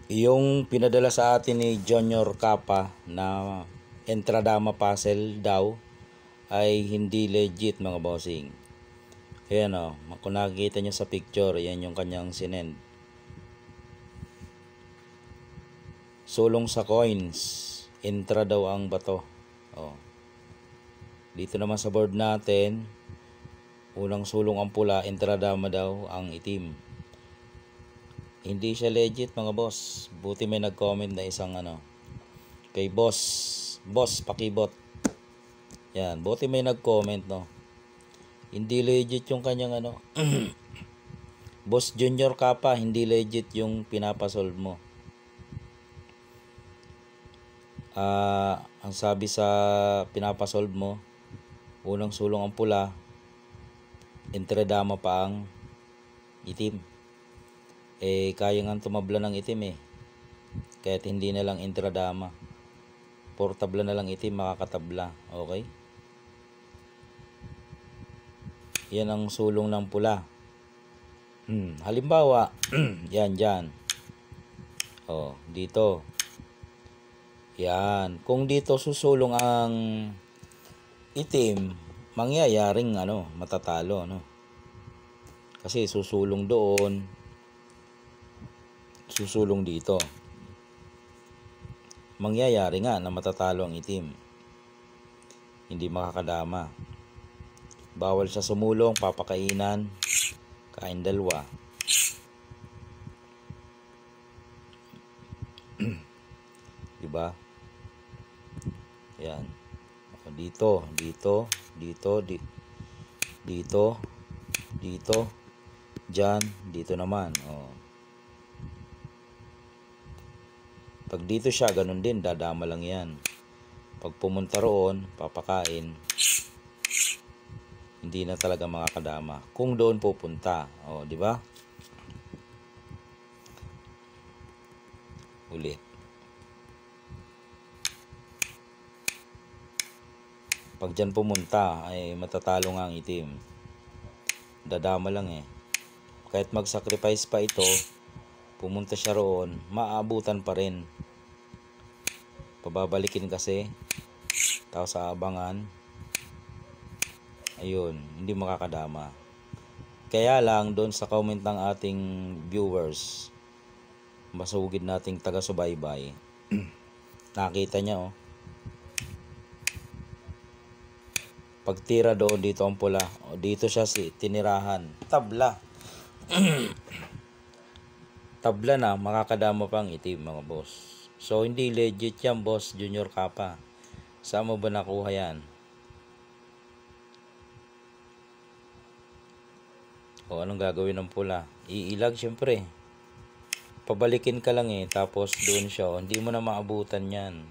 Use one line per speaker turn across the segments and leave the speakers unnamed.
Yung pinadala sa atin ni Junior Kappa na Entradama puzzle daw ay hindi legit mga bossing. Ayan o, kung nakikita nyo sa picture, yan yung kanyang sinend. Sulong sa coins, Entra daw ang bato. O. Dito naman sa board natin, unang sulong ang pula, Entradama daw ang itim. Hindi siya legit mga boss. Buti may nag-comment na isang kay boss pakibot. Yan, buti may nag-comment no. Hindi legit yung kanyang Boss Junior Kappa, hindi legit yung pinapasolve mo. Ang sabi sa pinapasolve mo, unang sulong ang pula, Entradama pa ang itim. Kaya nga tumabla ng itim Kahit hindi na lang Entradama. Portabla na lang itim, makakatabla. Okay? Yan ang sulong ng pula. Halimbawa, yan dyan. Dito. Yan. Kung dito susulong ang itim, mangyayaring matatalo, Kasi susulong doon, susulong dito. Mangyayari nga na matatalo ang itim. Hindi makakadama. Bawal sa sumulong, papakainan, kain dalawa. Diba? Yan. Dito, dyan, dito naman. Pag dito siya, ganun din, dadama lang yan. Pag pumunta roon, papakain, hindi na talaga makakadama. Kung doon pupunta, di ba? Ulit. Pag dyan pumunta, ay matatalo nga ang itim. Dadama lang Kahit mag-sacrifice pa ito, pumunta siya roon, maabutan pa rin. Pababalikin kasi, tapos sa abangan, ayun, hindi makakadama. Kaya lang, doon sa comment ng ating viewers, masugid nating taga-subaybay, nakita niya pagtira doon, dito ang pula, dito siya tinirahan, tabla. Tabla na, makakadama pang itim mga boss. So hindi legit yan, Boss Junior Kappa. Saan mo ba nakuha yan? Anong gagawin ng pula? Iilag syempre. Pabalikin ka lang tapos doon siya, hindi mo na maabutan yan.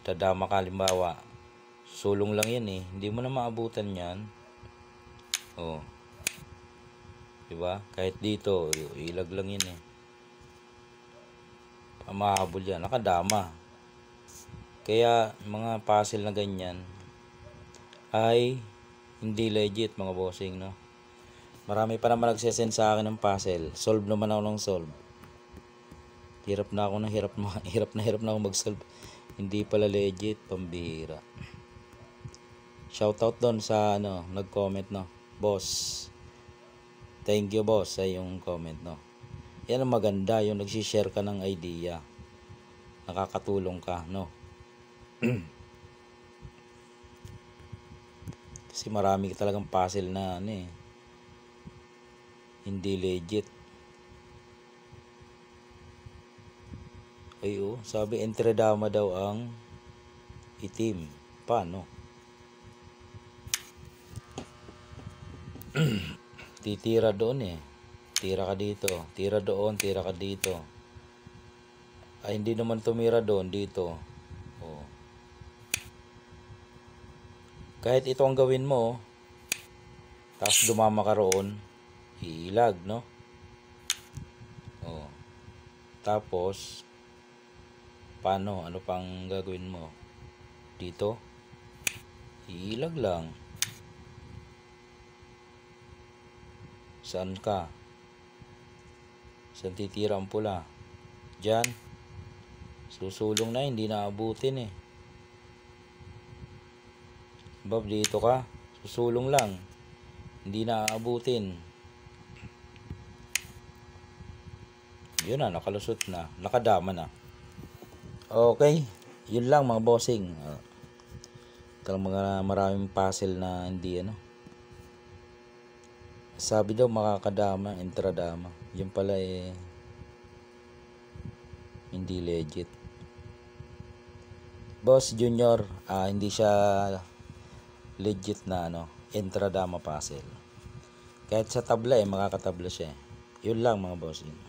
Tadama ka halimbawa, sulong lang yan hindi mo na maabutan yan. Diba? Kahit dito, ilag lang yan Pamahabol yan, nakadama. Kaya mga puzzle na ganyan ay hindi legit mga bossing, no? Marami pa naman nagsesend sa akin ng puzzle. Solve naman ako ng solve. Hirap na ako mag-solve. Hindi pala legit, pambihira. Shoutout doon sa nag-comment, no? Boss. Thank you, boss, sa yung comment, no? Yan ang maganda, yung nag-share ka ng idea. Nakakatulong ka, no? Kasi marami talagang puzzle na hindi legit. Sabi Entradama daw ang itim. Paano? Titira doon Tira ka dito, tira doon, tira ka dito. Ay hindi naman tumira doon, dito. Kahit ito ang gawin mo, tapos dumama ka roon, iilag, no? Tapos paano? Ano pang gagawin mo? Dito, iilag lang. Saan ka? Saan titira ang pula? Diyan. Susulong na, hindi naabutin eh. Bob, dito ka. Susulong lang. Hindi naaabutin. Yun na, nakalusot na. Nakadama na. Okay. Yun lang mga bossing. Ito mga maraming puzzle na hindi ano. Sabi daw makakadama, intradama. Yun pala eh hindi legit. Boss Junior, hindi siya legit na ano, intradama puzzle. Kahit sa tabla makakatabla siya. Yun lang mga bossing.